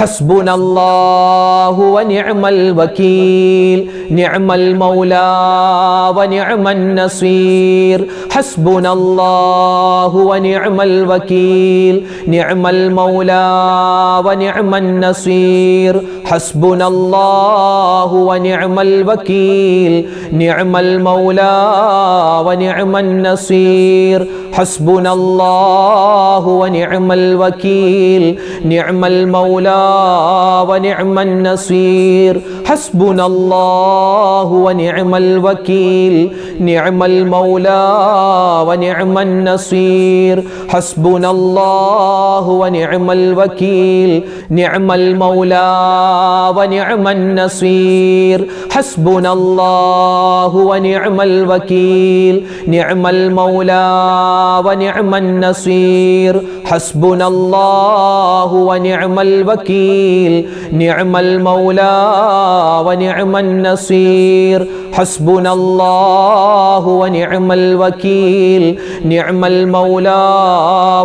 ഹസ്ബുനല്ലാഹു വനിഅമൽ വകീൽ നിഅമൽ മൗലാ വനിഅമൻ നസീർ ഹസ്ബുനല്ലാഹു വനിഅമൽ വകീൽ നിഅമൽ മൗലാ വനിഅമൻ നസീർ ഹസ്ബുനല്ലാഹു വനിഅമൽ വകീൽ നിഅമൽ മൗലാ വനിഅമൻ നസീർ ഹസ്ബുനല്ലാഹു വനിഅമൽ വകീൽ നിഅമൽ മൗലാ വനിഅമൻ നസീർ ഹസ്ബുനല്ലാഹു വനിഅമൽ വകീൽ നിഅമൽ മൗലാ വനിഅമൻ നസീർ ഹസ്ബുനല്ലാഹു വനിഅമൽ വകീൽ നിഅമൽ മൗലാ വനിഅമൻ നസീർ ഹസ്ബുനല്ലാഹു വനിഅമൽ വകീൽ നിഅമൽ മൗലാ വനിഅമൻ നസീർ ഹസ്ബുനല്ലാഹു വനിഅമൽ വകീൽ നിഅമൽ മൗലാ വനിഅമൻ നസീർ ഹസ്ബുനല്ലാഹു വനിഅമൽ വകീൽ നിഅമൽ മൗലാ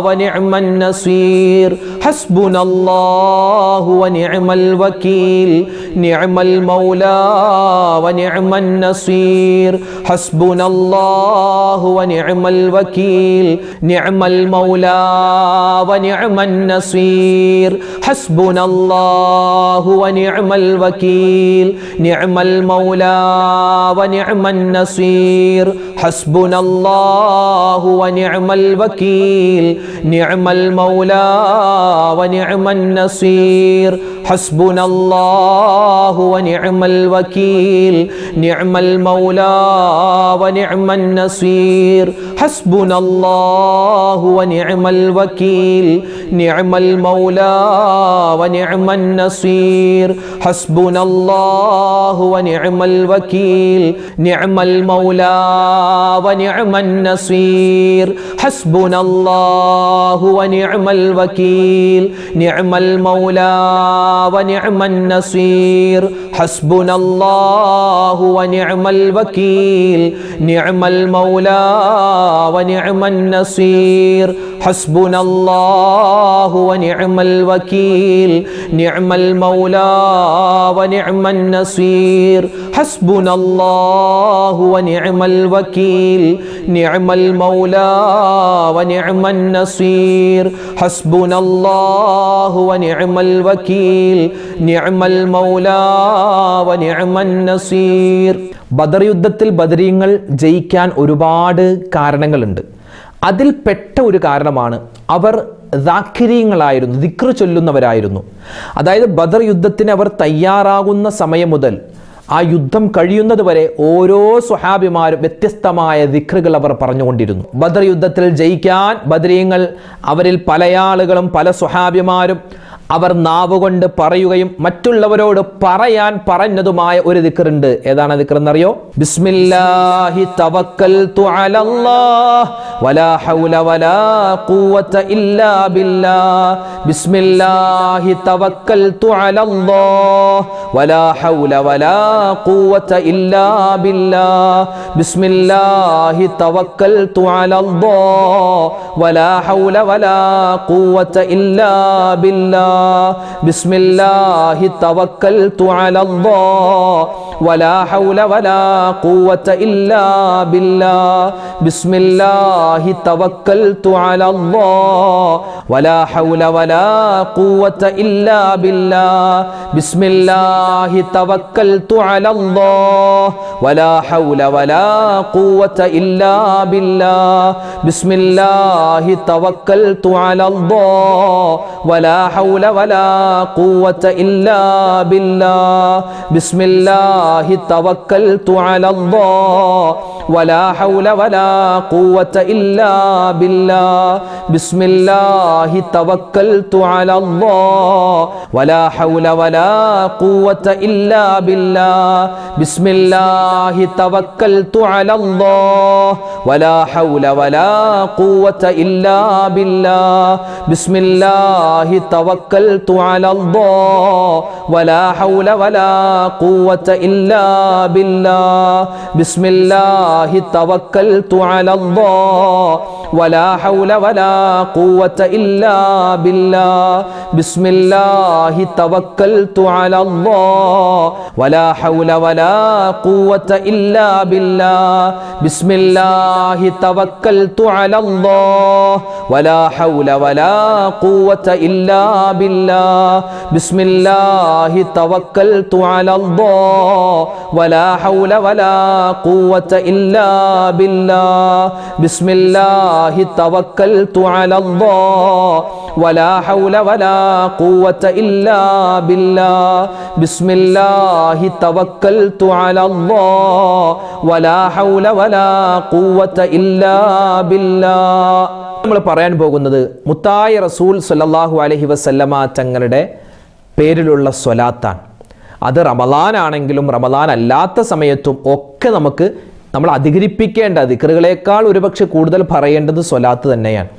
വനിഅമൻ നസീർ ഹസ്ബുനല്ലാഹു വനിഅമൽ വകീൽ നിഅമൽ മൗലാ വനിഅമൻ നസീർ ഹസ്ബുനല്ലാഹു വനിഅമൽ വകീൽ നിഅമൽ മൗലാ വനിഅമൻ നസീർ ഹസ്ബുനല്ലാഹു വനിഅമൽ വകീൽ നിഅമൽ മൗലാ വനിഅമൻ നസീർ ഹസ്ബുനല്ലാഹു വനിഅമൽ വകീൽ നിഅമൽ മൗലാ വനിഅമൻ നസീർ ഹസ്ബുനല്ലാഹു വനിഅമൽ വകീൽ നിഅമൽ മൗലാ വനിഅമൻ നസീർ ഹസ്ബുനല്ലാഹു വനിഅമൽ വകീൽ നിഅമൽ മൗലാ വനിഅമൻ നസീർ ഹസ്ബുനല്ലാഹു വനിഅമൽ വകീൽ നിഅമൽ മൗലാ വനിഅമൻ നസീർ ഹസ്ബുനല്ലാഹു വനിഅമൽ വകീൽ നിഅമൽ മൗലാ വനിഅമൻ നസീർ ഹസ്ബുനല്ലാഹു വനിഅമൽ വകീൽ നിഅമൽ മൗലാ വനിഅമൻ നസീർ ഹസ്ബുനല്ലാഹു വനിഅമൽ വകീൽ നിഅമൽ മൗലാ വനിഅമൻ നസീർ ഹസ്ബുനല്ലാഹു വനിഅമൽ വകീൽ നിഅമൽ മൗലാ വനിഅമൻ നസീർ ഹസ്ബുനല്ലാഹു വനിഅമൽ വകീൽ നിഅമൽ മൗലാ വനിഅമൻ നസീർ. ബദർ യുദ്ധത്തിൽ ബദരീങ്ങൾ ജയിക്കാൻ ഒരുപാട് കാരണങ്ങളുണ്ട്. അതിൽ പെട്ട ഒരു കാരണമാണ് അവർ ദാക്കിരീങ്ങളായിരുന്നു, ദിക്ർ ചൊല്ലുന്നവരായിരുന്നു. അതായത് ബദർ യുദ്ധത്തിന് അവർ തയ്യാറാകുന്ന സമയം മുതൽ ആ യുദ്ധം കഴിയുന്നത് വരെ ഓരോ സ്വഹാബിമാരും വ്യത്യസ്തമായ ദിക്റുകൾ അവർ പറഞ്ഞുകൊണ്ടിരുന്നു. ബദർ യുദ്ധത്തിൽ ജയിക്കാൻ ബദരീങ്ങൾ അവരിൽ പല ആളുകളും പല സ്വഹാബിമാരും അവർ നാവുകൊണ്ട് പറയുകയും മറ്റുള്ളവരോട് പറയാൻ പറഞ്ഞതുമായ ഒരു ദിക്റുണ്ട്. ഏതാണ് ദിക്ർ എന്നറിയോ? ബിസ്മില്ലാഹി തവക്കൽതു അലല്ലാഹ് വലാ ഹൗല വലാ ഖുവത ഇല്ലാ ബില്ലാഹ്. ബിസ്മില്ലാഹി തവക്കൽതു അലല്ലാഹ് വലാ ഹൗല വലാ ഖുവത ഇല്ലാ ബില്ലാഹ്. ബിസ്മില്ലാഹി തവക്കൽതു അലല്ലാഹ് വലാ ഹൗല വലാ ഖുവത ഇല്ലാ ബില്ലാഹ്. ബിസ്മില്ലാഹി തവക്കൽതു അലല്ലാഹ് വലാ ഹൗല വലാ ഖുവത ഇല്ലാ ബില്ലാഹ്. ബിസ്മില്ലാഹി തവക്കൽതു അലല്ലാഹ് വലാ ഹൗല വലാ ഖുവത ഇല്ലാ ബില്ലാഹ്. ബിസ്മില്ലാഹി തവക്കൽതു അലല്ലാഹ് വലാ ഹൗല വലാ ഖുവത ഇല്ലാ ബില്ലാഹ്. ബിസ്മില്ലാഹി തവക്കൽതു അലല്ലാഹ് വലാ ഹൗല വലാ ഖുവത ഇല്ലാ ബില്ലാഹ്. ബിസ്മില്ലാഹി തവക്കൽതു അലല്ലാഹ് വലാ ഹൗല വലാ ഖുവത ഇല്ലാ ബില്ലാഹ്. ബിസ്മില്ലാഹി തവക്കൽതു അലല്ലാഹ് വലാ ഹൗല വലാ ഖുവത ഇല്ലാ ബില്ലാഹ്. ബിസ്മില്ലാഹി തവക്കൽതു അലല്ലാഹ് വലാ ഹൗല വലാ ഖുവത ഇല്ലാ ബില്ലാഹ്. ബിസ്മില്ലാഹി തവക്കൽതു അലല്ലാഹ് വലാ ഹൗല വലാ ഖുവത ഇല്ലാ ബില്ലാഹ്. ബിസ്മില്ലാഹി തവക്കൽതു അലല്ലാഹ് വലാ ഹൗല വലാ ഖുവത ഇല്ലാ ബില്ലാഹ് ബിസ്മില്ലാഹി തവക്കൽതു അലല്ലാഹ് വലാ ഹൗല വലാ ഖുവത ഇല്ലാ ബില്ലാഹ് ബിസ്മില്ലാഹി തവക്കൽതു അലല്ലാഹ് വലാ ഹൗല വലാ ഖുവത ഇല്ലാ ബില്ലാഹ് ബിസ്മില്ലാഹി തവക്കൽതു അലല്ലാഹ് വലാ ഹൗല വലാ ഖുവത ഇല്ലാ ബില്ലാഹ് ബിസ്മില്ലാഹി തവക്കൽതു അലല്ലാഹ് വലാ ഹൗല വലാ ഖുവത ഇല്ലാ ബില്ലാഹ് ബിസ്മില്ലാഹി തവക്കൽതു അലല്ലാഹ് വലാ ഹൗല വലാ ഖുവത ഇല്ലാ ബില്ലാഹ്. നമ്മൾ പറയാൻ പോകുന്നത് മുത്തായ റസൂൽ സല്ലല്ലാഹു അലൈഹി വസല്ലമ തങ്ങളുടെ പേരിലുള്ള സ്വലാത്താണ്. അത് റമളാൻ ആണെങ്കിലും റമളാൻ അല്ലാത്ത സമയത്തും ഒക്കെ നമ്മൾ അധികരിപ്പിക്കേണ്ട ദിക്റുകളേക്കാൾ ഒരുപക്ഷെ കൂടുതൽ പറയേണ്ടത് സ്വലാത്ത് തന്നെയാണ്.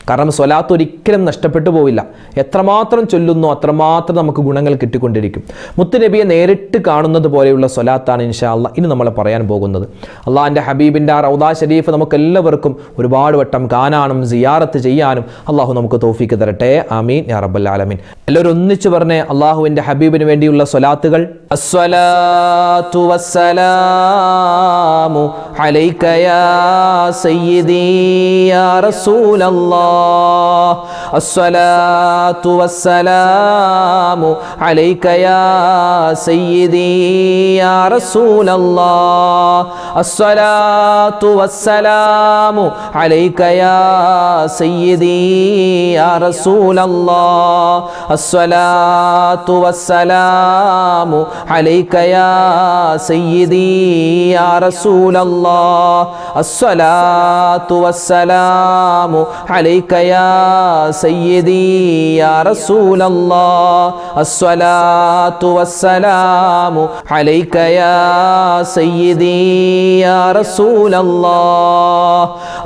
കാരണം സ്വലാത്ത് ഒരിക്കലും നഷ്ടപ്പെട്ടു പോവില്ല. എത്രമാത്രം ചൊല്ലുന്നോ അത്രമാത്രം നമുക്ക് ഗുണങ്ങൾ കിട്ടിക്കൊണ്ടിരിക്കും. മുത്തുനബിയെ നേരിട്ട് കാണുന്നത് പോലെയുള്ള സ്വലാത്താണ് ഇൻഷാ അല്ലാഹ് ഇനി നമ്മൾ പറയാൻ പോകുന്നത്. അള്ളാഹിൻ്റെ ഹബീബിൻ്റെ ആ റൗദ ഷരീഫ് നമുക്ക് എല്ലാവർക്കും ഒരുപാട് വട്ടം കാണാനും സിയാറത്ത് ചെയ്യാനും അള്ളാഹു നമുക്ക് തൗഫീക്ക് തരട്ടെ. ആമീൻ യാ റബ്ബൽ ആലമീൻ. എല്ലാവരും ഒന്നിച്ചു പറഞ്ഞേ അള്ളാഹുവിൻ്റെ ഹബീബിന് വേണ്ടിയുള്ള സ്വലാത്തുകൾ. അസ്സലാത്തു വസ്സലാമു അലൈക യാ സയ്യിദി യാ റസൂലല്ലാഹ് الصلاة والسلام عليك يا سيدي يا رسول الله الصلاة والسلام عليك يا سيدي يا رسول الله الصلاة والسلام عليك يا سيدي يا رسول الله الصلاة والسلام عليك يا سيدي يا رسول الله الصلاة والسلام عليك يا سيدي يا رسول الله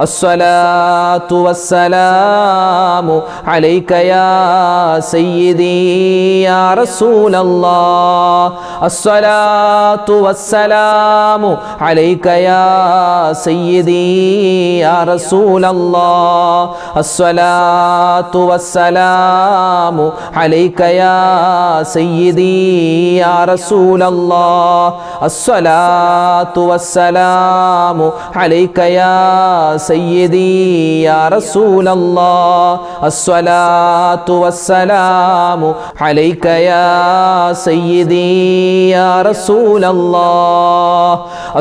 الصلاة والسلام عليك يا سيدي يا رسول الله الصلاة والسلام عليك يا سيدي يا رسول الله الصلاة والسلام عليك يا سيدي يا رسول الله الصلاة والسلام عليك يا سيدي يا رسول الله الصلاة والسلام عليك يا سيدي يا رسول الله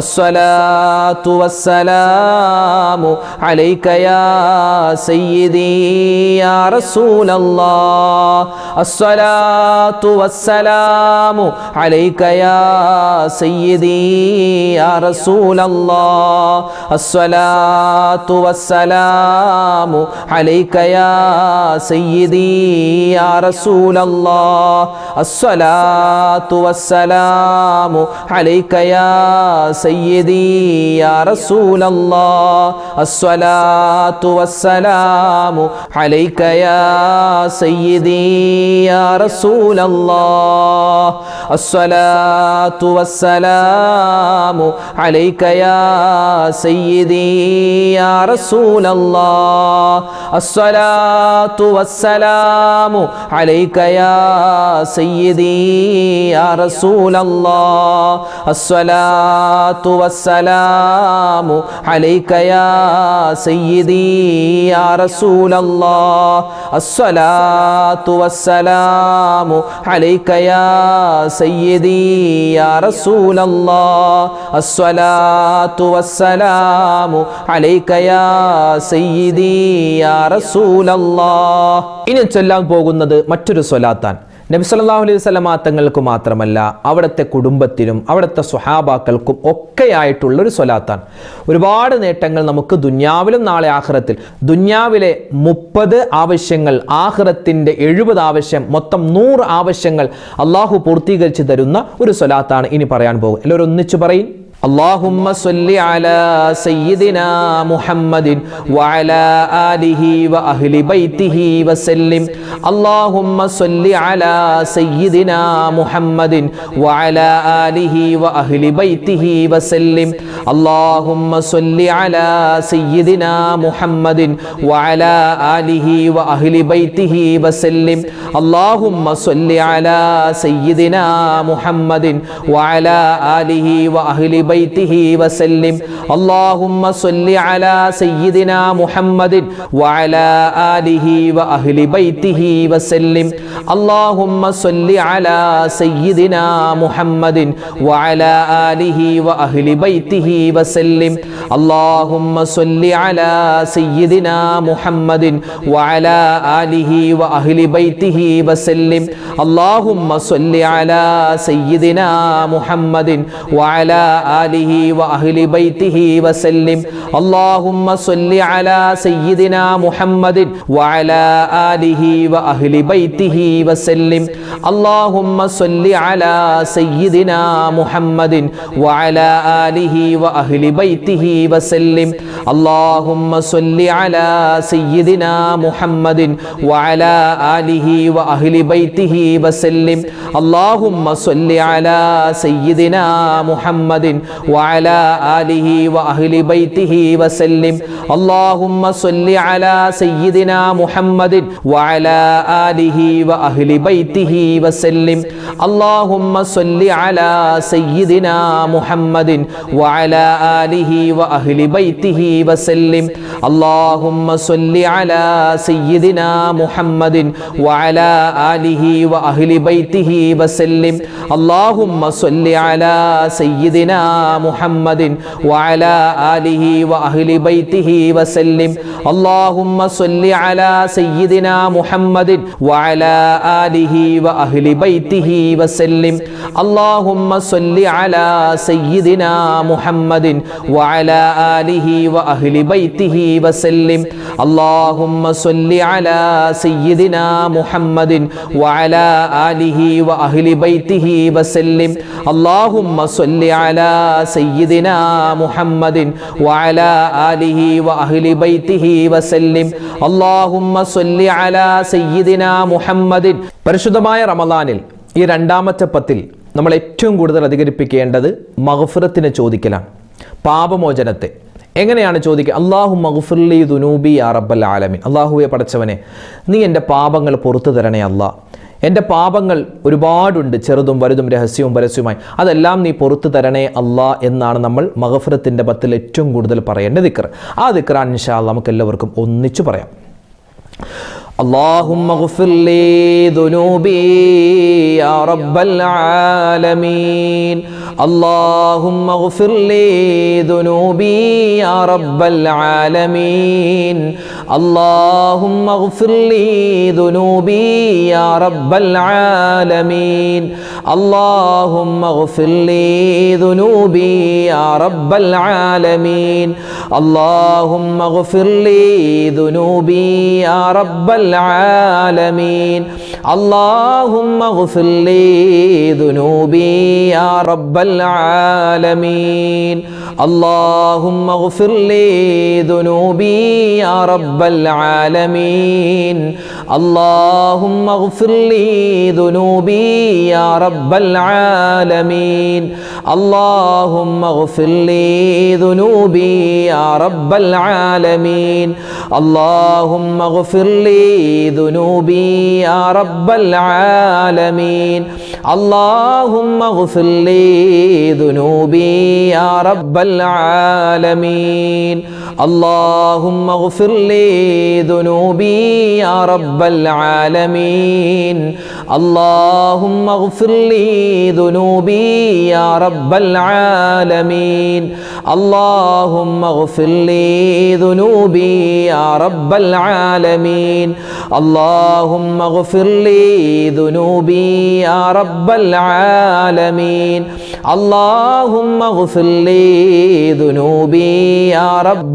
الصلاة والسلام عليك يا سيدي يا رسول الله الصلاة والسلام عليك يا سيدي يا رسول الله الصلاة والسلام عليك يا سيدي يا رسول الله الصلاة والسلام عليك يا سيدي يا رسول الله الصلاة والسلام عليك يا سيدي يا رسول الله الصلاة والسلام عليك يا سيدي يا رسول الله الصلاة والسلام عليك يا سيدي يا رسول الله الصلاة والسلام عليك يا سيدي يا رسول الله الصلاة والسلام عليك يا سيدي يا رسول الله الصلاة والسلام عليك يا سيدي يا رسول الله. ഇനി ചൊല്ലാൻ പോകുന്നത് മറ്റൊരു സ്വലാത്താണ്. നബി സല്ലല്ലാഹു അലൈഹി വസല്ലമ തങ്ങൾക്ക് മാത്രമല്ല അവിടുത്തെ കുടുംബത്തിനും അവിടുത്തെ സ്വഹാബാക്കൾക്കും ഒക്കെയായിട്ടുള്ളൊരു സ്വലാത്താണ്. ഒരുപാട് നേട്ടങ്ങൾ നമുക്ക് ദുന്യാവിലും നാളെ ആഖിറത്തിൽ. ദുന്യാവിലെ 30 ആവശ്യങ്ങൾ, ആഖിറത്തിൻ്റെ 70 ആവശ്യം, മൊത്തം 100 ആവശ്യങ്ങൾ അള്ളാഹു പൂർത്തീകരിച്ച് തരുന്ന ഒരു സ്വലാത്താണ് ഇനി പറയാൻ പോകും. എല്ലാവരും ഒന്നിച്ചു പറയും. اللهم صل على سيدنا محمد وعلى آله وأهل بيته وسلم اللهم صل على سيدنا محمد وعلى آله وأهل بيته وسلم اللهم صل على سيدنا محمد وعلى آله وأهل بيته وسلم اللهم صل على سيدنا محمد وعلى آله وأهل بيته وسلم اللهم صل على سيدنا محمد وعلى آله وأهل بيته وسلم اللهم صل على سيدنا محمد وعلى آله وأهل بيته وسلم اللهم صل على سيدنا محمد وعلى آله وأهل بيته وسلم اللهم صل على سيدنا محمد وعلى آله وأهل بيته وسلم اللهم صل على سيدنا محمد وعلى آله وأهل بيته وسلم اللهم صل على سيدنا محمد وعلى آله وأهل بيته وسلم اللهم صل على سيدنا محمد وعلى آله وأهل بيته وسلم اللهم صل على سيدنا محمد وعلى آله وأهل بيته وسلم اللهم صل على سيدنا محمد وعلى آله وأهل بيته وسلم اللهم صل على سيدنا محمد وعلى آله وأهل بيته وسلم اللهم صل على سيدنا محمد وعلى آله وأهل بيته وسلم اللهم صل على سيدنا محمد وعلى آله وأهل بيته وسلم اللهم صل على سيدنا محمد وعلى آله وأهل بيته وسلم اللهم صل على سيدنا محمد وعلى آله وأهل بيته وسلم اللهم صل على سيدنا محمد وعلى آله وأهل بيته وسلم اللهم صل على سيدنا محمد وعلى آله وأهل بيته وسلم اللهم صل على سيدنا محمد പരിശുദ്ധമായ റമദാനിൽ ഈ രണ്ടാമത്തെ പത്തിൽ നമ്മൾ ഏറ്റവും കൂടുതൽ അധികരിപ്പിക്കേണ്ടത് മഗ്ഫിറത്തിനെ ചോദിക്കലാണ്, പാപമോചനത്തെ. എങ്ങനെയാണ് ചോദിക്കുക? അല്ലാഹു മഗ്ഫിർലി ദുനൂബി യാ റബ്ബൽ ആലമീൻ. അല്ലാഹുവേ പടച്ചവനെ, നീ എൻ്റെ പാപങ്ങൾ പുറത്തു തരണേ അല്ലാ. എൻ്റെ പാപങ്ങൾ ഒരുപാടുണ്ട്, ചെറുതും വലുതും രഹസ്യവും പരസ്യവുമായി. അതെല്ലാം നീ പുറത്തു തരണേ അല്ലാ എന്നാണ് നമ്മൾ മഗ്ഫിറത്തിൻ്റെ പത്തിൽ ഏറ്റവും കൂടുതൽ പറയേണ്ട ദിക്ർ. ആ ദിക്റാണ് ഇൻഷാ അല്ലാഹ് നമുക്ക് എല്ലാവർക്കും ഒന്നിച്ചു പറയാം. اللهم اغفر لي ذنوبي يا رب العالمين اللهم اغفر لي ذنوبي يا رب العالمين اللهم اغفر لي ذنوبي يا رب العالمين اللهم اغفر لي ذنوبي يا رب العالمين اللهم اغفر لي ذنوبي يا رب العالمين اللهم اغفر لي ذنوبي يا رب العالمين اللهم اغفر لي ذنوبي يا رب العالمين اللهم اغفر لي ذنوبي يا رب العالمين اللهم اغفر لي ذنوبي يا رب العالمين اللهم اغفر لي ذنوبي يا رب العالمين اللهم اغفر لي ذنوبي يا رب العالمين اللهم اغفر لي ذنوبي يا رب العالمين اللهم اغفر لي ذنوبي يا رب العالمين اللهم اغفر لي ذنوبي يا رب العالمين اللهم اغفر لي ذنوبي يا رب العالمين اللهم اغفر لي ذنوبي يا رب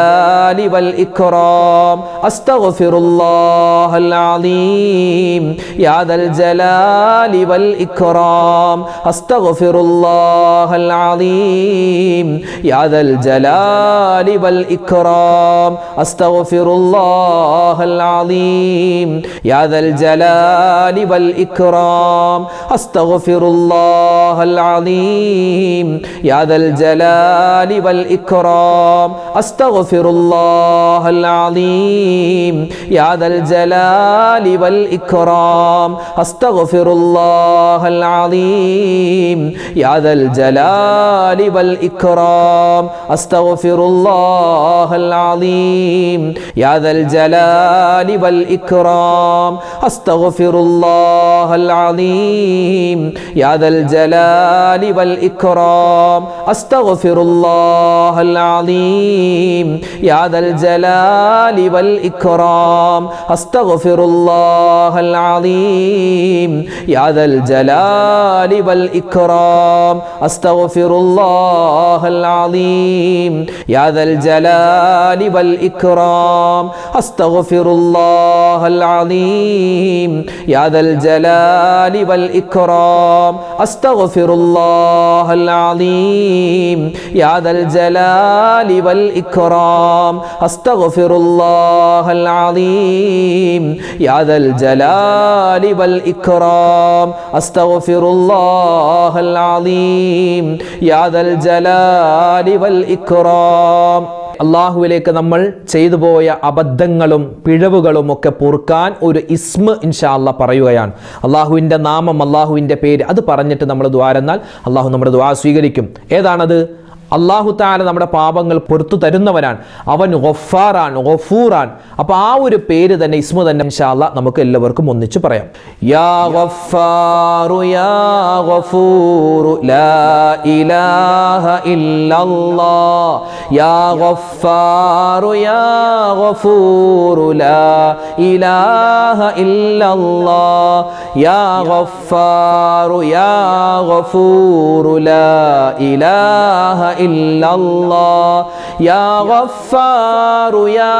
الجلال والإكرام أستغفر الله العظيم يا ذا الجلال والإكرام أستغفر الله العظيم يا ذا الجلال والإكرام أستغفر الله العظيم يا ذا الجلال والإكرام أستغفر الله العظيم يا ذا الجلال والإكرام أستغفر الله العظيم يا ذا الجلال والإكرام أستغفر الله العظيم يا ذا الجلال والإكرام أستغفر الله العظيم يا ذا الجلال والإكرام أستغفر الله العظيم يا ذا الجلال والإكرام أستغفر الله العظيم يا ذا الجلال والإكرام أستغفر الله العظيم يا ذا الجلال والإكرام أستغفر الله العظيم يا ذا الجلال والإكرام أستغفر الله العظيم يا ذا الجلال والإكرام أستغفر الله العظيم يا ذا الجلال والإكرام أستغفر الله العظيم يا ذا الجلال والإكرام أستغفر الله العظيم يا ذا الجلال والإكرام അള്ളാഹുവിലേക്ക് നമ്മൾ ചെയ്തു പോയ അബദ്ധങ്ങളും പിഴവുകളും ഒക്കെ പൊറുക്കാൻ ഒരു ഇസ്മ ഇൻഷാ അല്ലാഹ് പറയുകയാണ്. അള്ളാഹുവിൻ്റെ നാമം, അള്ളാഹുവിൻ്റെ പേര് അത് പറഞ്ഞിട്ട് നമ്മൾ ദുആരെന്നാൽ അള്ളാഹു നമ്മുടെ ദുആ സ്വീകരിക്കും. ഏതാണത്? അല്ലാഹു തആല നമ്മുടെ പാപങ്ങൾ പുറത്തു തരുന്നവനാണ്. അവൻ ഗഫാറാൻ, ഗഫൂറാൻ. അപ്പോൾ ആ ഒരു പേര് തന്നെ, ഇസ്മ തന്നെ ഇൻഷാ അല്ലാഹ് നമുക്ക് എല്ലാവർക്കും ഒന്നിച്ച് പറയാം. യാ ഗഫാറു യാ ഗഫൂറു ലാ ഇലാഹ ഇല്ലല്ലാഹ് യാ ഗഫാറു യാ ഗഫൂറു ലാ ഇലാഹ ഇല്ലല്ലാഹ് യാ ഗഫാറു യാ ഗഫൂറു ലാ ഇലാഹ إلا الله يا غفار يا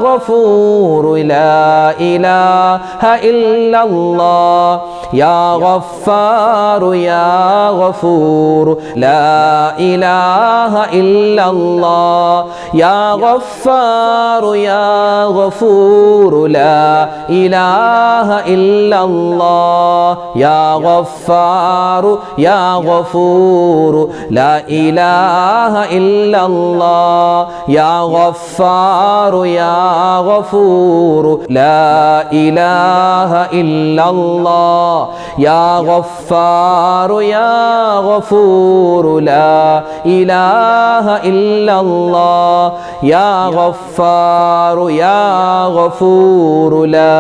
غفور لا إله إلا الله يا غفار يا غفور لا إله إلا الله يا غفار يا غفور لا إله إلا الله يا غفار يا غفور لا إله إلا الله يا غفار يا غفور لا إله إلا الله يا غفار يا غفور لا إله إلا الله يا غفار يا غفور لا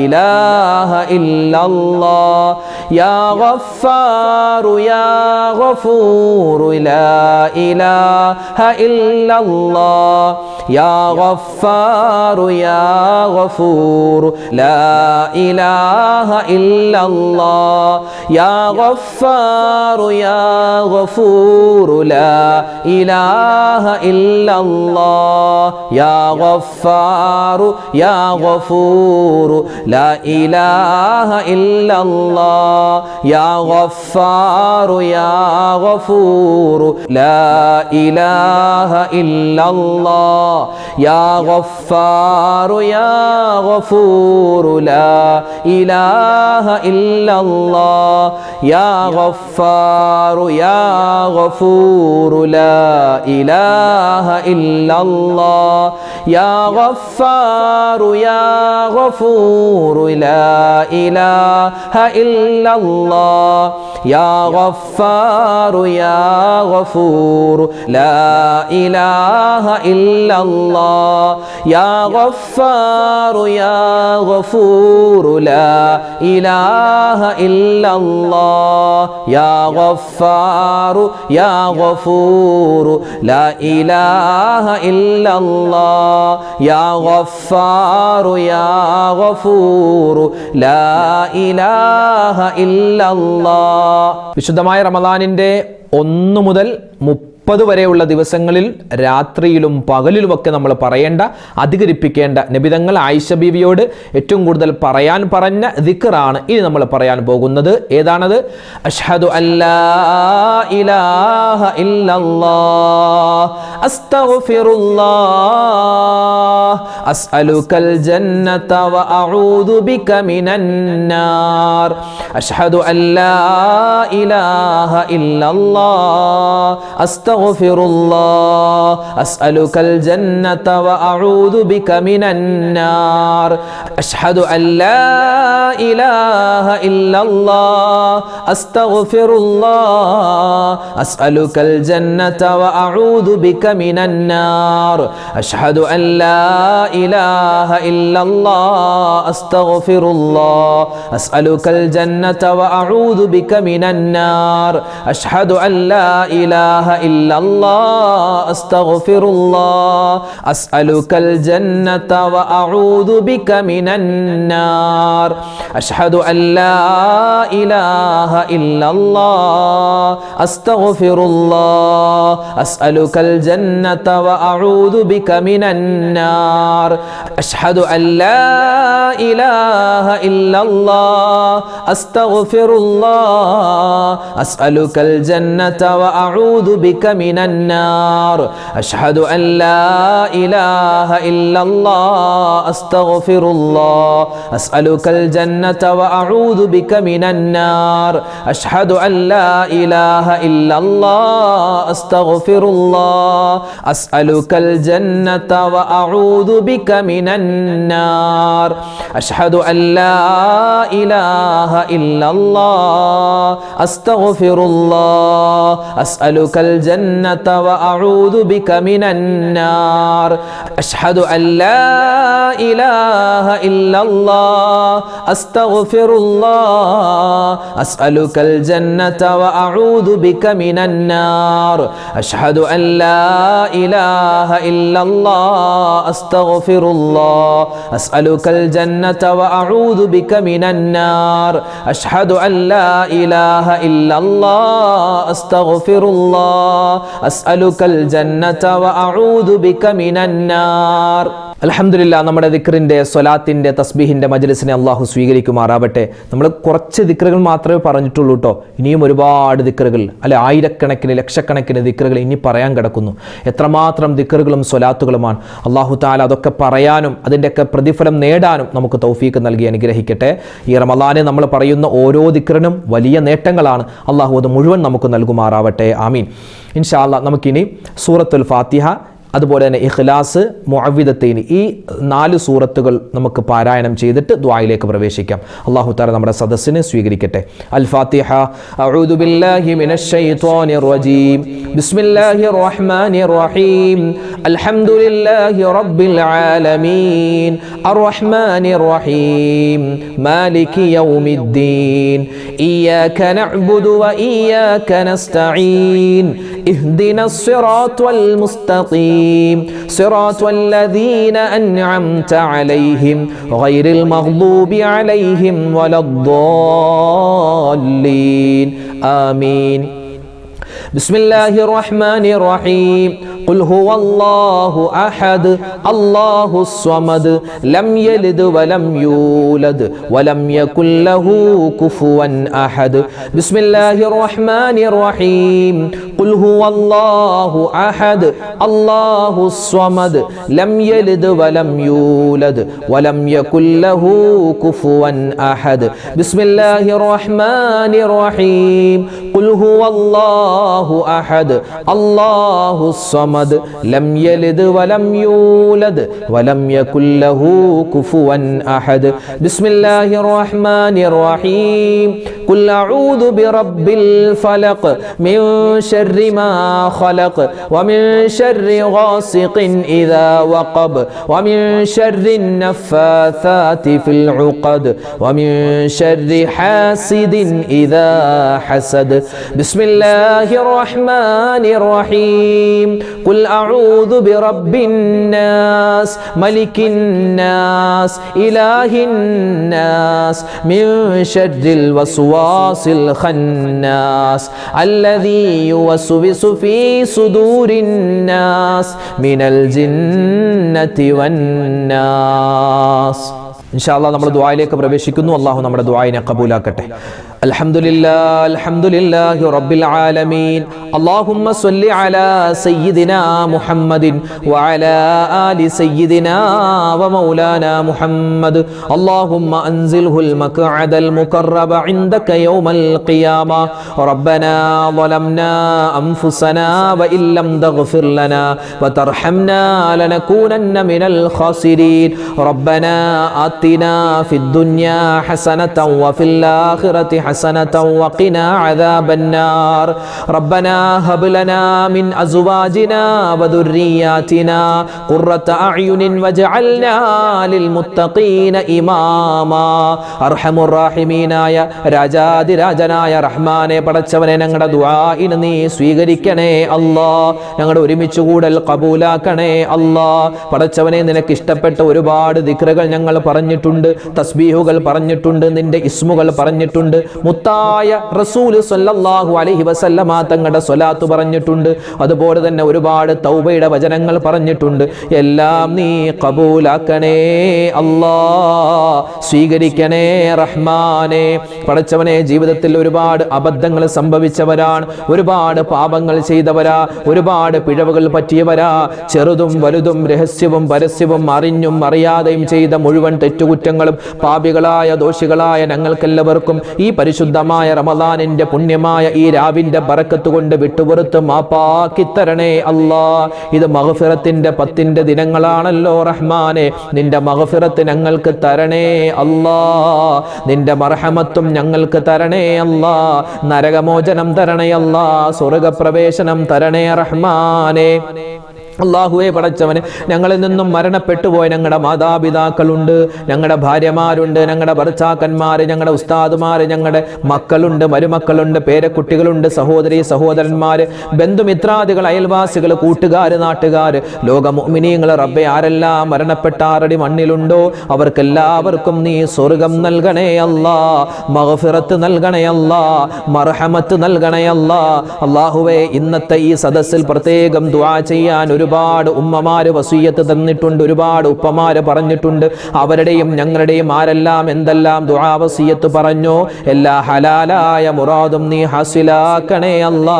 إله إلا الله يا غفار يا غفور لا إله إلا الله يا غفار يا غفور لا إله إلا الله يا غفار يا غفور لا إله إلا الله يا غفار يا غفور لا إله إلا الله يا غفار يا غفور لا إله إلا الله يا غفار يا غفور لا إله إلا الله يا غفار يا غفور لا إله إلا الله يا غفار يا غفور لا إله إلا الله يا غفار يا غفور لا إله إلا الله يا غفار يا غفور لا إله إلا الله يا غفار يا غفور لا إله إلا الله يا غفار يا غفور لا إله إلا الله. വിശുദ്ധമായ റമദാനിൻ്റെ 1 മുതൽ 30 30 വരെയുള്ള ദിവസങ്ങളിൽ രാത്രിയിലും പകലിലുമൊക്കെ നമ്മൾ പറയേണ്ട, അധികരിപ്പിക്കേണ്ട നബിതങ്ങൾ ആയിഷ ബീവിയോട് ഏറ്റവും കൂടുതൽ പറയാൻ പറഞ്ഞ ദിക്റാണ് ഇനി നമ്മൾ പറയാൻ പോകുന്നത്. ഏതാണത്? അഷ്ഹദു അല്ലാ ഇലാഹ ഇല്ലല്ലാഹ് അസ്തഗ്ഫിറുല്ലാഹ് അസ്അലുകൽ ജന്നത വ അഊദു ബിക മിനന്നാർ. അഷ്ഹദു അല്ലാ ഇലാഹ ഇല്ലല്ലാഹ് അസ്തഗ്ഫിറുല്ലാഹ് അസ്അലുകൽ ജന്നത വ അഊദു ബിക മിനന്നാർ. അഷ്ഹദു അല്ലാ ഇലാഹ ഇല്ലല്ലാഹ് അസ്തഗ്ഫിറുല്ലാഹ് അസ്അലുകൽ ജന്നത വ അഊദു ബിക മിനന്നാർ. അഷ്ഹദു അല്ലാ ഇലാഹ ഇല്ലല്ലാഹ് അസ്തഗ്ഫിറുല്ലാഹ് അസ്അലുകൽ ജന്നത വ അഊദു ബിക മിനന്നാർ. അഷ്ഹദു അല്ലാ ഇലാഹ ഇല്ലല്ലാഹ് അസ്തഗ്ഫിറുല്ലാഹ് അസ്അലുകൽ ജന്നത വ അഊദു ബിക മിനന്നാർ. അഷ്ഹദു അല്ലാ ഇലാഹ ഇല്ലല്ലാഹ് അസ്തഗ്ഫിറുല്ലാഹ് അസ്അലുകൽ ജന്നത വ അഊദു ബിക മിനന്നാർ. അഷ്ഹദു അല്ലാ ഇലാഹ ഇല്ലല്ലാഹ് അസ്തഗ്ഫിറുല്ലാഹ് അസ്അലുകൽ ജന്നത വ അഊദു ബിക മിനന്നാർ. അഷ്ഹദു അല്ലാ ഇലാഹ ഇല്ലല്ലാഹ് അസ്തഗ്ഫിറുല്ലാഹ് അസ്അലുകൽ ജന്നത വ അഊദു ബിക മിനന്നാർ. അഷ്ഹദു അല്ലാ ഇലാഹ ഇല്ലല്ലാഹ് അസ്തഗ്ഫിറുല്ലാഹ് അസ്അലുകൽ ജന്നത വ അഊദു ബിക മിനന്നാർ. അഷ്ഹദു അല്ലാ ഇലാഹ ഇല്ലല്ലാഹ് അസ്തഗ്ഫിറുല്ലാഹ് അസ്അലുകൽ ജന്നത വ അഊദു ബിക മിനന്നാർ. അഷ്ഹദു അല്ലാ ഇലാഹ ഇല്ലല്ലാഹ് അസ്തഗ്ഫിറുല്ലാഹ് അസ്അലുകൽ ജന്നത വ അഊദു ബിക മിനന്നാർ. അഷ്ഹദു അല്ലാ ഇലാഹ ഇല്ലല്ലാഹ് അസ്തഗ്ഫിറുല്ലാഹ് അസ്അലുകൽ ജന്നത വ അഊദു ബിക മിനന്നാർ. അഷ്ഹദു അല്ലാ ഇലാഹ ഇല്ലല്ലാഹ് അസ്തഗ്ഫിറുല്ലാഹ് അസ്അലുകൽ ജന്നത വ അഊദു ബിക മിനന്നാർ. അൽഹംദുലില്ലാ, നമ്മുടെ ദിക്റിൻ്റെ, സ്വലാത്തിൻ്റെ, തസ്ബീഹിൻ്റെ മജ്ലിസിനെ അള്ളാഹു സ്വീകരിക്കുമാറാവട്ടെ. നമ്മൾ കുറച്ച് ദിക്റുകൾ മാത്രമേ പറഞ്ഞിട്ടുള്ളൂ കേട്ടോ. ഇനിയും ഒരുപാട് ദിക്റുകൾ, അല്ലെ, ആയിരക്കണക്കിന് ലക്ഷക്കണക്കിന് ദിക്റുകൾ ഇനി പറയാൻ കിടക്കുന്നു. എത്രമാത്രം ദിക്റുകളും സ്വലാത്തുകളുമാണ്. അള്ളാഹു തആല അതൊക്കെ പറയാനും അതിൻ്റെയൊക്കെ പ്രതിഫലം നേടാനും നമുക്ക് തൗഫീക്ക് നൽകി അനുഗ്രഹിക്കട്ടെ. ഈ റമളാനിൽ നമ്മൾ പറയുന്ന ഓരോ ദിക്റിനും വലിയ നേട്ടങ്ങളാണ്. അള്ളാഹു അത് മുഴുവൻ നമുക്ക് നൽകുമാറാവട്ടെ. ആമീൻ. ഇൻഷാ അല്ലാഹ് നമുക്കിനി സൂറത്തുൽ ഫാത്തിഹ, അതുപോലെ തന്നെ ഇഖ്ലാസ്, മുഅവ്വിദത്തൈനി, ഈ 4 സൂറത്തുകൾ നമുക്ക് പാരായണം ചെയ്തിട്ട് ദുആയിലേക്ക് പ്രവേശിക്കാം. അല്ലാഹു തആല നമ്മുടെ സദസ്സിനെ സ്വീകരിക്കട്ടെ. അൽ ഫാത്തിഹ. അഊദു ബില്ലാഹി മിനശ് ശൈത്വാനിർ റജീം. ബിസ്മില്ലാഹിർ റഹ്മാനിർ റഹീം. അൽഹംദുലില്ലാഹി റബ്ബിൽ ആലമീൻ അർറഹ്മാനിർ റഹീം മാലികി യൗമിദ്ദീൻ ഇയ്യാക നഅ്ബുദു വ ഇയ്യാക നസ്തഈൻ ഇഹ്ദിനസ് സിറാത്തൽ മുസ്തഖീം صراط الذين أنعمت عليهم غير المغضوب عليهم ولا الضالين آمين. بسم الله الرحمن الرحيم. قل هو الله أحد الله الصمد لم يلد ولم يولد ولم يكن له كفوا أحد. بسم الله الرحمن الرحيم. قل هو الله أحد الله الصمد لم يلد ولم يولد ولم يكن له كفوا أحد. بسم الله الرحمن الرحيم. قل هو الله أحد الله الصمد لم يلد ولم يولد ولم يكن له كفوا أحد. بسم الله الرحمن الرحيم. قل أعوذ برب الفلق من شر ما خلق ومن شر غاسق إذا وقب ومن شر النفاثات في العقد ومن شر حاسد إذا حسد. ബിസ്മില്ലാഹിർ റഹ്മാനിർ റഹീം ഖുൽ അഊദു ബിറബ്ബിൻ നാസ് മലിക്കിൻ നാസ് ഇലാഹിൻ നാസ് മിൻ ശർരിൽ വസ്വാസിൽ ഖന്നാസ് അല്ലദീ യുവസ്വിസു ഫീ സുദൂരിൻ നാസ് മിനൽ ജിന്നതി വന്നാസ്. ഇൻഷാ അല്ലാഹ് നമ്മൾ ദുആയിലേക്ക് പ്രവേശിക്കുന്നു. അല്ലാഹു നമ്മുടെ ദുആയിനെ ഖബൂലാക്കട്ടെ. അൽഹംദുലില്ലാഹി റബ്ബിൽ ആലമീൻ. അല്ലാഹുമ്മ സ്വല്ലി അലാ സയ്യിദിനാ മുഹമ്മദിൻ വഅലാ ആലി സയ്യിദിനാ വമൗലാനാ മുഹമ്മദ്. അല്ലാഹുമ്മ അൻസിൽഹുൽ മഖ്അദൽ മുഖറബ ഇൻദക യൗമൽ ഖിയാമ. റബ്ബനാ ളലംനാ അൻഫുസനാ വഇല്ലം തഗ്ഫിർ ലനാ വതർഹംനാ ലനകൂനന്ന മിനൽ ഖാസിരീൻ. റബ്ബനാ ആതിനാ ഫിദ് ദുനിയാ ഹസനതൻ വഫിൽ ആഖിറതി حسنة وقنا عذاب النار. ربنا هب لنا من أزواجنا وذرياتنا قرة أعين واجعلنا للمتقين إماما. أرحم الراحمين يا രാജാതി രാജനായ റഹ്മാനെ പടച്ചവനെ ഞങ്ങളുടെ ദുആഇനെ നീ സ്വീകരിക്കണേ അല്ലാ. ഞങ്ങളുടെ ഒരുമിച്ച് കൂടൽ ഖബൂലാക്കണേ അല്ലാ. പടച്ചവനെ നിനക്ക് ഇഷ്ടപ്പെട്ട ഒരുപാട് ദിക്റുകൾ ഞങ്ങൾ പറഞ്ഞിട്ടുണ്ട്, തസ്ബീഹുകൾ പറഞ്ഞിട്ടുണ്ട്, നിന്റെ ഇസ്മുകൾ പറഞ്ഞിട്ടുണ്ട്, മുത്തായ റസൂൽ സല്ലല്ലാഹു അലൈഹി വസല്ലമ തങ്ങളുടെ സ്വലാത്ത് പറഞ്ഞിട്ടുണ്ട്, അതുപോലെ തന്നെ ഒരുപാട് തൗബയുടെ വചനങ്ങൾ പറഞ്ഞിട്ടുണ്ട്. എല്ലാം നീ ഖബൂലാക്കണേ അല്ലാ, സ്വീകരിക്കണേ റഹ്മാനെ. പടച്ചവനെ, ജീവിതത്തിൽ ഒരുപാട് അബദ്ധങ്ങൾ സംഭവിച്ചവരാണ്, ഒരുപാട് പാപങ്ങൾ ചെയ്തവരാ, ഒരുപാട് പിഴവുകൾ പറ്റിയവരാ. ചെറുതും വലുതും രഹസ്യവും പരസ്യവും അറിഞ്ഞും അറിയാതെയും ചെയ്ത മുഴുവൻ തെറ്റുകുറ്റങ്ങളും പാപികളായ ദോഷികളായ ഞങ്ങൾക്കെല്ലാവർക്കും ഈ പരിശുദ്ധമായ റമദാനിന്റെ പുണ്യമായ ഈ രാവിന്റെ ബറക്കത്ത് കൊണ്ട് വിട്ടുപുറത്ത് മാപ്പാക്കി തരണേ അല്ലാ. ഇത് മഗ്ഫിറത്തിന്റെ 10 ദിനങ്ങളാണല്ലോ റഹ്മാനെ. നിന്റെ മഗ്ഫിറത്ത് ഞങ്ങൾക്ക് തരണേ അല്ലാ. നിന്റെ മർഹമത്തും ഞങ്ങൾക്ക് തരണേ അല്ലാ. നരകമോചനം തരണേ അല്ലാ. സ്വർഗപ്രവേശനം തരണേ റഹ്മാനെ. അല്ലാഹുവേ പടച്ചവനെ, ഞങ്ങളിൽ നിന്നും മരണപ്പെട്ടു പോയ ഞങ്ങളുടെ മാതാപിതാക്കളുണ്ട്, ഞങ്ങളുടെ ഭാര്യമാരുണ്ട്, ഞങ്ങളുടെ ഭർത്താക്കന്മാർ, ഞങ്ങളുടെ ഉസ്താദുമാർ, ഞങ്ങളുടെ മക്കളുണ്ട്, മരുമക്കളുണ്ട്, പേരക്കുട്ടികളുണ്ട്, സഹോദരി സഹോദരന്മാർ, ബന്ധുമിത്രാദികൾ, അയൽവാസികൾ, കൂട്ടുകാർ, നാട്ടുകാർ, ലോക മുഅ്മിനീങ്ങൾ, റബ്ബേ ആരെല്ലാം മരണപ്പെട്ട ആറടി മണ്ണിലുണ്ടോ അവർക്കെല്ലാവർക്കും നീ സ്വർഗം നൽകണേ അല്ലാ, മഗ്ഫിറത്ത് നൽകണേ അല്ലാ, മർഹമത്ത് നൽകണേ അല്ലാ. അല്ലാഹുവേ, ഇന്നത്തെ ഈ സദസ്സിൽ പ്രത്യേകം ദുആ ചെയ്യാൻ ഒരുപാട് ഉമ്മമാര് വസിയ്യത്ത് തന്നിട്ടുണ്ട്, ഒരുപാട് ഉപ്പമാര് പറഞ്ഞിട്ടുണ്ട്. അവരുടെയും ഞങ്ങളുടെയും ആരെല്ലാം എന്തെല്ലാം ദുആ വസിയ്യത്ത് പറഞ്ഞോ എല്ലാ ഹലാലായ മുറാദും നീ ഹാസിലാക്കണേ അല്ലാ.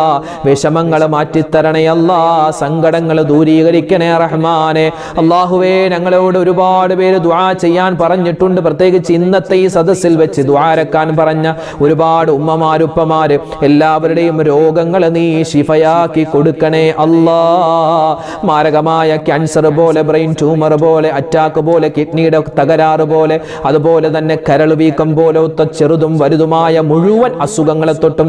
വിഷമങ്ങൾ മാറ്റിത്തരണേ അല്ലാ. സങ്കടങ്ങൾ ദൂരീകരിക്കണേ റഹ്മാനെ. അല്ലാഹുവേ, ഞങ്ങളോട് ഒരുപാട് പേര് ദുആ ചെയ്യാൻ പറഞ്ഞിട്ടുണ്ട്. പ്രത്യേകിച്ച് ഇന്നത്തെ ഈ സദസ്സിൽ വെച്ച് ദുആരക്കാൻ പറഞ്ഞ ഒരുപാട് ഉമ്മമാര് ഉപ്പമാര് എല്ലാവരുടെയും രോഗങ്ങൾ നീ ശിഫയാക്കി കൊടുക്കണേ അല്ലാ. മാരകമായ ക്യാൻസർ പോലെ, ബ്രെയിൻ ട്യൂമർ പോലെ, അറ്റാക്ക് പോലെ, കിഡ്നിയുടെ തകരാറ് പോലെ, അതുപോലെ തന്നെ കരൾ വീക്കം പോലത്തെ ചെറുതും വലുതുമായ മുഴുവൻ അസുഖങ്ങളെ തൊട്ടും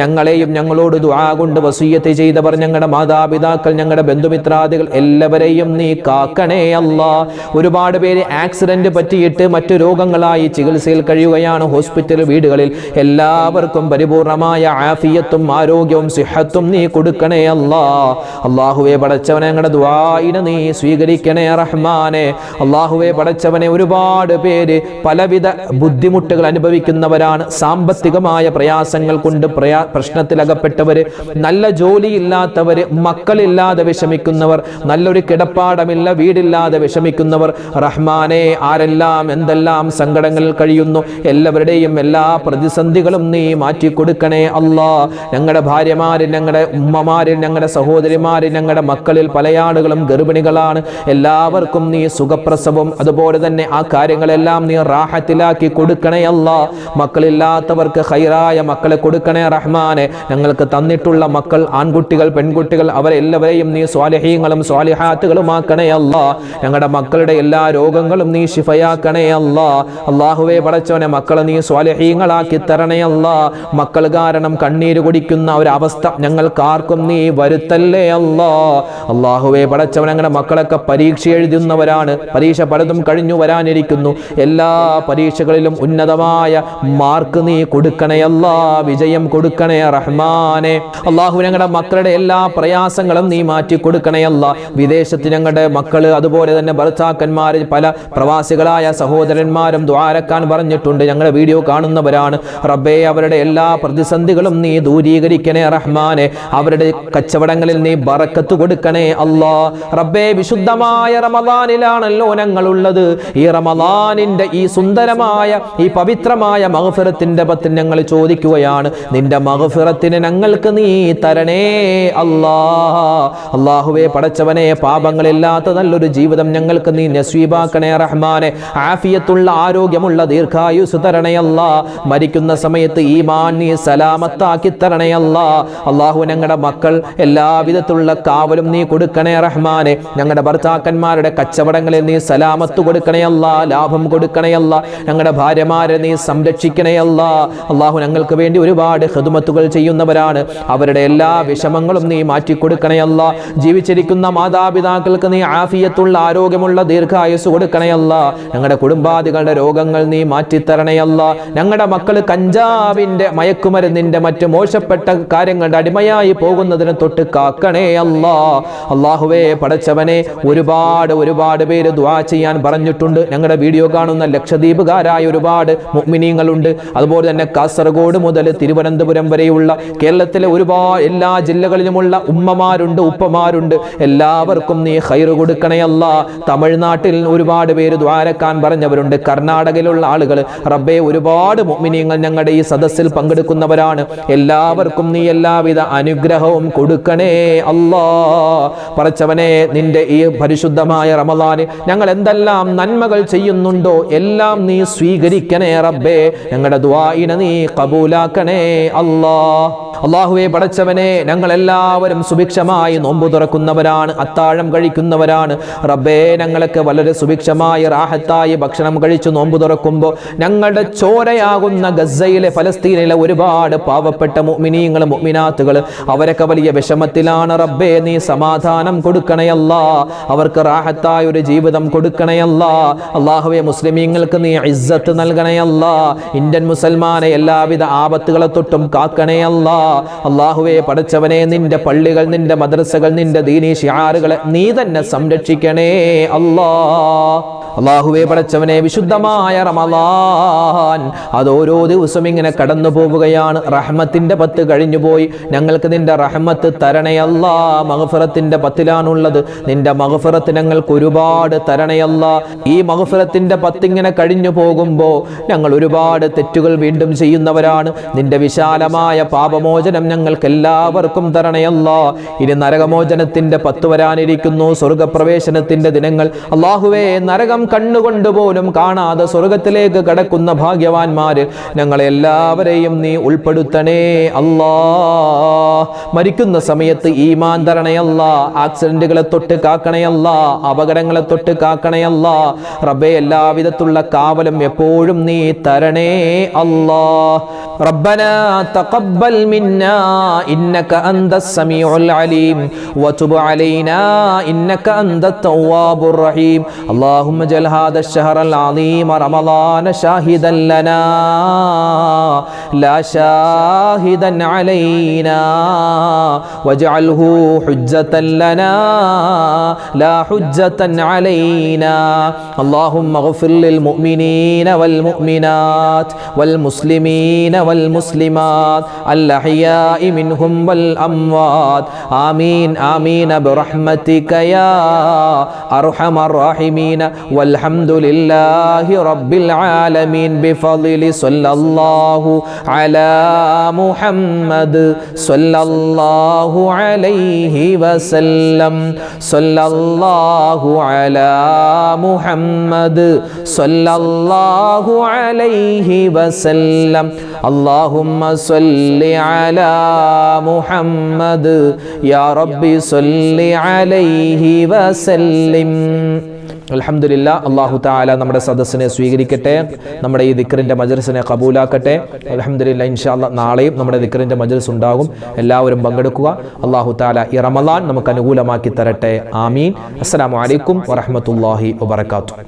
ഞങ്ങളെയും ഞങ്ങളോട് ദുആ കൊണ്ട് വസിയ്യത്ത് ചെയ്തവർ, ഞങ്ങളുടെ മാതാപിതാക്കൾ, ഞങ്ങളുടെ ബന്ധുമിത്രാദികൾ എല്ലാവരെയും നീ കാക്കണേ അല്ലാ. ഒരുപാട് പേര് ആക്സിഡന്റ് പറ്റിയിട്ട് മറ്റു രോഗങ്ങളായി ചികിത്സയിൽ കഴിയുകയാണ് ഹോസ്പിറ്റൽ വീടുകളിൽ. എല്ലാവർക്കും പരിപൂർണമായ ആഫിയത്തും ആരോഗ്യവും സിഹത്തും നീ കൊടുക്കണേ അല്ലാ. അല്ലാഹുവേ പടച്ചവനെ, ഞങ്ങളുടെ ദുആഇനെ നീ സ്വീകരിക്കണേ റഹ്മാനെ. അല്ലാഹുവേ പടച്ചവനെ, ഒരുപാട് പേര് പലവിധ ബുദ്ധിമുട്ടുകൾ അനുഭവിക്കുന്നവരാണ്. സാമ്പത്തികമായ പ്രയാസങ്ങൾ കൊണ്ട് പ്രശ്നത്തിലകപ്പെട്ടവര്, നല്ല ജോലിയില്ലാത്തവര്, മക്കളില്ലാതെ വിഷമിക്കുന്നവർ, നല്ലൊരു കിടപ്പാടമില്ല വീടില്ലാതെ വിഷമിക്കുന്നവർ, റഹ്മാനെ ആരെല്ലാം എന്തെല്ലാം സങ്കടങ്ങളിൽ കഴിയുന്നു എല്ലാവരുടെയും എല്ലാ പ്രതിസന്ധികളും നീ മാറ്റിക്കൊടുക്കണേ അല്ലാ. ഞങ്ങളുടെ ഭാര്യമാരിൽ, ഞങ്ങളുടെ ഉമ്മമാരിൽ, ഞങ്ങളുടെ സഹോദരിമാരിൽ, ഞങ്ങളുടെ മക്കളിൽ പല ആളുകളും ഗർഭിണികളാണ്. എല്ലാവർക്കും നീ സുഖപ്രസവം, അതുപോലെ തന്നെ ആ കാര്യങ്ങളെല്ലാം നീ റാഹത്തിലാക്കി കൊടുക്കണേ അല്ലാ. മക്കളില്ലാത്തവർക്ക് ഖൈറായ മക്കളെ കൊടുക്കണേ റഹ്മാനെ. ഞങ്ങൾക്ക് തന്നിട്ടുള്ള മക്കൾ, ആൺകുട്ടികൾ പെൺകുട്ടികൾ, അവരെല്ലാവരെയും നീ സ്വാലിഹീങ്ങളും സ്വാലിഹാത്തുകളുമാക്കണേ അല്ലാ. ഞങ്ങളുടെ മക്കളുടെ എല്ലാ രോഗങ്ങളും നീ ശിഫയാക്കണേ അല്ലാ. അല്ലാഹുവേ പടച്ചവനെ, മക്കളെ നീ സ്വാലിഹീങ്ങളാക്കി തരണേ അല്ലാ. മക്കൾ കാരണം കണ്ണീര് കുടിക്കുന്ന ഒരവസ്ഥ ഞങ്ങൾക്കാർക്കും നീ വരുത്തല്ലേ അല്ലാ. അല്ലാഹുവേ പടച്ചവൻ ഞങ്ങളുടെ മക്കളൊക്കെ പരീക്ഷ എഴുതുന്നവരാണ്, പരീക്ഷ പലതും കഴിഞ്ഞു വരാനിരിക്കുന്നു. എല്ലാ പരീക്ഷകളിലും ഉന്നതമായ മാർക്ക് നീ കൊടുക്കണേ അല്ലാ, വിജയം കൊടുക്കണേ റഹ്മാനെ. അല്ലാഹു ഞങ്ങളുടെ മക്കളുടെ എല്ലാ പ്രയാസങ്ങളും നീ മാറ്റി കൊടുക്കണേ അല്ലാ. വിദേശത്ത് ഞങ്ങളുടെ മക്കള് അതുപോലെ തന്നെ ഭർത്താക്കന്മാർ പല പ്രവാസികളായ സഹോദരന്മാരും ദുആരക്കാൻ പറഞ്ഞിട്ടുണ്ട്, ഞങ്ങളുടെ വീഡിയോ കാണുന്നവരാണ്. റബ്ബേ അവരുടെ എല്ലാ പ്രതിസന്ധികളും നീ ദൂരീകരിക്കണേ റഹ്മാനെ. അവരുടെ കച്ചവടങ്ങളിൽ നീ ബറക്കത്ത് കൊടുക്കണേ അല്ലാ. റബ്ബേ വിശുദ്ധമായ റമദാനിലാണല്ലോ ഞങ്ങളുള്ളത്. ഈ റമദാനിന്റെ ഈ സുന്ദരമായ ഈ പവിത്രമായ മഗ്ഫിറത്തിന്റെ പത്തിൽ ഞങ്ങൾ ചോദിക്കുകയാണ്, നിന്റെ മഗ്ഫിറത്തിന് ഞങ്ങൾക്ക് നീ തരണേ അല്ലാ. അല്ലാഹുവേ പടച്ചവനെ പാപങ്ങളില്ലാത്ത നല്ലൊരു ജീവിതം ഞങ്ങൾക്ക് നീ നസീബാക്കണേ റഹ്മാനെ. ആഫിയത്തുള്ള ആരോഗ്യമുള്ള ദീർഘായുസ് തരണേ അല്ലാ. മരിക്കുന്ന സമയത്ത് ഈമാൻ നീ സലാമത്താക്കി തരണേ അല്ലാ. അല്ലാഹു ഞങ്ങളുടെ മക്കൾ എല്ലാവിധത്തിലുള്ള കാവലും നീ കൊടുക്കണേ റഹ്മാനെ. ഞങ്ങളുടെ ഭർത്താക്കന്മാരുടെ കച്ചവടങ്ങളിൽ നീ സലാമത്ത് കൊടുക്കണേ അല്ലാ, ലാഭം കൊടുക്കണേ അല്ലാ. ഞങ്ങളുടെ ഭാര്യമാരെ നീ സംരക്ഷിക്കണേ അല്ലാ. അല്ലാഹു ഞങ്ങൾക്ക് വേണ്ടി ഒരുപാട് ഖിദ്മത്തുകൾ ചെയ്യുന്നവരാണ്, അവരുടെ എല്ലാ വിഷമങ്ങളും നീ മാറ്റിക്കൊടുക്കണേ അല്ലാ. ജീവിച്ചിരിക്കുന്ന മാതാപിതാക്കൾക്ക് നീ ആഫിയത്തുള്ള ആരോഗ്യമുള്ള ദീർഘായുസ് കൊടുക്കണേ അല്ലാ. ഞങ്ങളുടെ കുടുംബാദികളുടെ രോഗങ്ങൾ നീ മാറ്റിത്തരണേ അല്ലാ. ഞങ്ങളുടെ മക്കൾ കഞ്ചാവിന്റെ മയക്കുമരുന്നിന്റെ മറ്റ് മോശപ്പെട്ട കാര്യങ്ങളുടെ അടിമയായി പോകുന്നതിന് തൊട്ട് കാക്കണേ അല്ലാ. അല്ലാഹുവേ പടച്ചവനെ ഒരുപാട് പേര് ദുആ ചെയ്യാൻ പറഞ്ഞിട്ടുണ്ട്. ഞങ്ങളുടെ വീഡിയോ കാണുന്ന ലക്ഷദ്വീപുകാരായ ഒരുപാട് മുഅ്മിനീങ്ങളുണ്ട്. അതുപോലെ തന്നെ കാസർഗോഡ് മുതൽ തിരുവനന്തപുരം വരെയുള്ള കേരളത്തിലെ ഒരുപാട് എല്ലാ ജില്ലകളിലുമുള്ള ഉമ്മമാരുണ്ട്, ഉപ്പമാരുണ്ട്. എല്ലാവർക്കും നീ ഖൈറ് കൊടുക്കണേ അല്ലാ. തമിഴ്നാട്ടിൽ ഒരുപാട് പേര് ദ്വാരക്കാൻ പറഞ്ഞവരുണ്ട്, കർണാടകയിലുള്ള ആളുകൾ. റബ്ബേ ഒരുപാട് മുഅ്മിനീങ്ങൾ ഞങ്ങളുടെ ഈ സദസ്സിൽ പങ്കെടുക്കുന്നവരാണ്. എല്ലാവർക്കും നീ എല്ലാവിധ അനുഗ്രഹവും കൊടുക്കണേ അല്ലാ. പടച്ചവനെ നിന്റെ ഈ പരിശുദ്ധമായ റമദാനിൽ ഞങ്ങൾ എന്തെല്ലാം നന്മകൾ ചെയ്യുന്നുണ്ടോ എല്ലാം നീ സ്വീകരിക്കണേ റബ്ബേ. ഞങ്ങളുടെ ദുആഇനെ നീ ഖബൂലാക്കണേ അല്ലാ. അല്ലാഹുവേ പടച്ചവനെ ഞങ്ങൾ എല്ലാവരും സുഭിക്ഷമായി നോമ്പ് തുറക്കുന്നവരാണ്, അത്താഴം കഴിക്കുന്നവരാണ്. റബ്ബേ ഞങ്ങളൊക്കെ വളരെ സുഭിക്ഷമായി റാഹത്തായി ഭക്ഷണം കഴിച്ചു നോമ്പ് തുറക്കുമ്പോൾ ഞങ്ങളുടെ ചോരയാകുന്ന ഗസയിലെ ഫലസ്തീനിലെ ഒരുപാട് പാവപ്പെട്ട മുഅ്മിനീങ്ങൾ മുഅ്മിനാത്തുകൾ അവരൊക്കെ വലിയ വിഷമത്തിലാണ്. റബ്ബേ നീ സമാധാനം കൊടുക്കണയല്ലാ, അവർക്ക് റാഹത്തായ ഒരു ജീവിതം കൊടുക്കണയല്ലാ. അല്ലാഹുവേ മുസ്ലിമീങ്ങൾക്ക് നീ ഇസ്സത്ത് നൽകണയല്ലാ. ഇന്ത്യൻ മുസൽമാനെ എല്ലാവിധ ആപത്തുകളെ തൊട്ടും കാക്കണയല്ലാ. അല്ലാഹുവേ പടച്ചവനെ നിന്റെ പള്ളികൾ, നിന്റെ മദ്രസകൾ, നിന്റെ ദീനീ ശിആറുകളെ നീ തന്നെ സംരക്ഷിക്കണേ അല്ലാ. അല്ലാഹുവേ പടച്ചവനെ വിശുദ്ധമായ റമളാൻ അത് ഓരോ ദിവസവും ഇങ്ങനെ കടന്നു പോവുകയാണ്. റഹ്മത്തിന്റെ 10 കഴിഞ്ഞു പോയി. ഞങ്ങൾക്ക് നിന്റെ റഹ്മത്ത് തരണേ അല്ലാ. മഗ്ഫിറത്തിന്റെ 10ലാണുള്ളത്. നിന്റെ മഗ്ഫിറത്ത് ഞങ്ങൾക്ക് ഒരുപാട് തരണേ അല്ലാ. ഈ മഗ്ഫിറത്തിന്റെ 10 ഇങ്ങനെ കഴിഞ്ഞു പോകുമ്പോൾ ഞങ്ങൾ ഒരുപാട് തെറ്റുകൾ വീണ്ടും ചെയ്യുന്നവരാണ്. നിന്റെ വിശാലമായ പാപമോചനം ഞങ്ങൾക്ക് എല്ലാവർക്കും തരണേ അല്ലാ. ഇനി നരകമോചനത്തിന്റെ 10 വരാനിരിക്കുന്നു, സ്വർഗപ്രവേശനത്തിന്റെ ദിനങ്ങൾ. അല്ലാഹുവേ നരകം കണ്ണുകൊണ്ട് പോലും കാണാതെ സ്വർഗത്തിലേക്ക് കടക്കുന്ന ഭാഗ്യവാന്മാര് ഞങ്ങളെല്ലാവരെയും നീ ഉൾപ്പെടുത്തണേ അല്ലാ. മരിക്കുന്ന സമയത്ത് ഈമാൻ തരണയല്ലാ. ആക്സിഡന്റുകളെ തൊട്ട് കാക്കണയല്ലാ, അപകടങ്ങളെ തൊട്ട് കാക്കണയല്ലാ. റബ്ബേ എല്ലാവിധത്തുള്ള കാവലും എപ്പോഴും നീ തരണേ അല്ലാ. റബ്ബനാ തഖബ്ബൽ മിന്നാ ഇന്നക അന്തസ് സമീഉൽ അലീം വതുബ് അലൈനാ ഇന്നക അന്തത് തവ്വാബുർ റഹീം. അല്ലാഹുമ്മ ജൽ ഹാദാ അശ്ശഹറൽ അളീം റമളാന ഷാഹിദൻ ലനാ ലാ ഷാഹിദൻ അലൈനാ വജഅൽഹു ഹുജ്ജതൻ ലനാ ലാ ഹുജ്ജതൻ അലൈനാ. അല്ലാഹുമ്മഗ്ഫിർ ലിൽ മുഅ്മിനീന വൽ മുഅ്മിനാത്ത് വൽ മുസ്ലിമീന വൽ മുസ്ലിമാത്ത് അൽ അഹ്യാഇ മിൻഹും വൽ അംവാത്. ആമീൻ ആമീൻ ബിറഹ്മതിക യാ അർഹമർ റഹീമീൻ. വൽഹംദുലില്ലാഹി റബ്ബിൽ ആലമീൻ ബിഫളിലി സ്വല്ലല്ലാഹു അലാ മുഹമ്മദ് സ്വല്ലല്ലാഹു അലൈഹി വസല്ലം. സ്വല്ലല്ലാഹു അലാ മുഹമ്മദ് സ്വല്ലല്ലാഹു അലൈഹി വസല്ലം. അല്ലാഹുമ്മ സ്വല്ലി അലാ മുഹമ്മദ് യാ റബ്ബി സ്വല്ലി അലൈഹി വസല്ലം. അൽഹംദുലില്ലാ. അല്ലാഹു തആല നമ്മുടെ സദസ്സിനെ സ്വീകരിക്കട്ടെ, നമ്മുടെ ഈ ദിക്റിന്റെ മജ്‌ലിസിനെ ഖബൂലാക്കട്ടെ. അൽഹംദുലില്ലാ. ഇൻഷാ അല്ലാഹ് നാളെയും നമ്മുടെ ദിക്റിന്റെ മജ്‌ലിസ് ഉണ്ടാകും. എല്ലാവരും പങ്കെടുക്കുക. അല്ലാഹു തആല ഈ റമളാൻ നമുക്ക് അനുകൂലമാക്കി തരട്ടെ. ആമീൻ. അസ്സലാമു അലൈക്കും വറഹ്മത്തുള്ളാഹി വബറകാതുഹു.